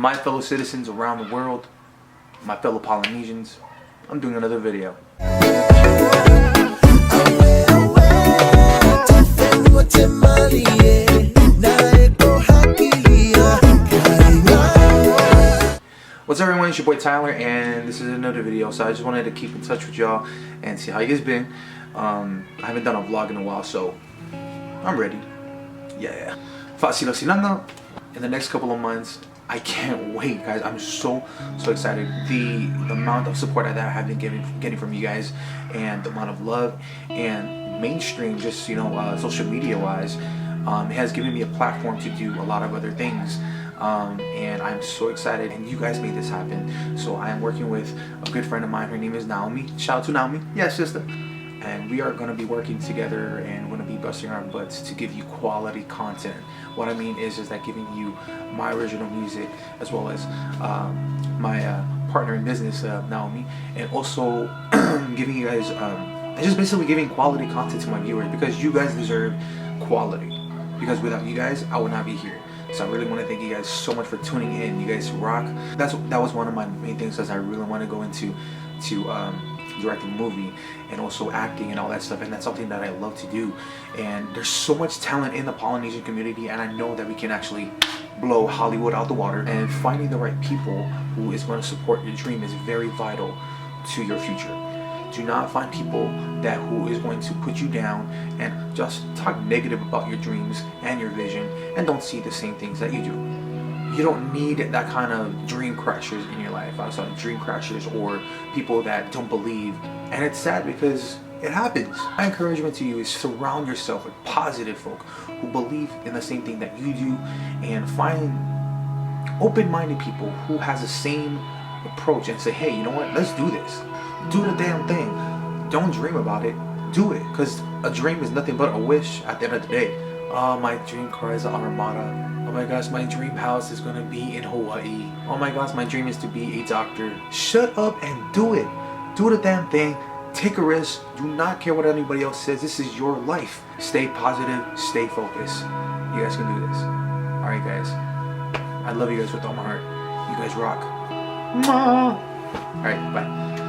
My fellow citizens around the world, my fellow Polynesians, I'm doing another video. What's up everyone, it's your boy Tyler and this is another video. So I just wanted to keep in touch with y'all and see how you guys been. I haven't done a vlog in a while, so I'm ready. Yeah. Fasilo Silano. In the next couple of months, I can't wait, guys. I'm so excited. The amount of support that I have been getting from you guys, and the amount of love and mainstream, just social media wise, has given me a platform to do a lot of other things. And I'm so excited, and you guys made this happen. So I am working with a good friend of mine. Her name is Naomi. Shout out to Naomi. Yes, sister. And we are going to be working together and going to be busting our butts to give you quality content. What I mean is that giving you my original music, as well as my partner in business, Naomi, and also giving you guys just basically giving quality content to my viewers, because you guys deserve quality. Because without you guys, I would not be here. So I really want to thank you guys so much for tuning in. You guys rock. That was one of my main things, as I really want to go into directing a movie and also acting and all that stuff, and that's something that I love to do. And there's so much talent in the Polynesian community, and I know that we can actually blow Hollywood out the water. And finding the right people who is going to support your dream is very vital to your future. Do not find people who is going to put you down and just talk negative about your dreams and your vision, and don't see the same things that you do. You don't need that kind of dream crashers in your life. I'm sorry, dream crashers, or people that don't believe. And it's sad because it happens. My encouragement to you is surround yourself with positive folk who believe in the same thing that you do, and find open-minded people who has the same approach and say, hey, you know what, let's do this. Do the damn thing. Don't dream about it. Do it. Because a dream is nothing but a wish at the end of the day. Oh, my dream car is an Armada. Oh my gosh, my dream house is gonna be in Hawaii. Oh my gosh, my dream is to be a doctor. Shut up and do it. Do the damn thing. Take a risk. Do not care what anybody else says. This is your life. Stay positive. Stay focused. You guys can do this. Alright guys. I love you guys with all my heart. You guys rock. Alright, bye.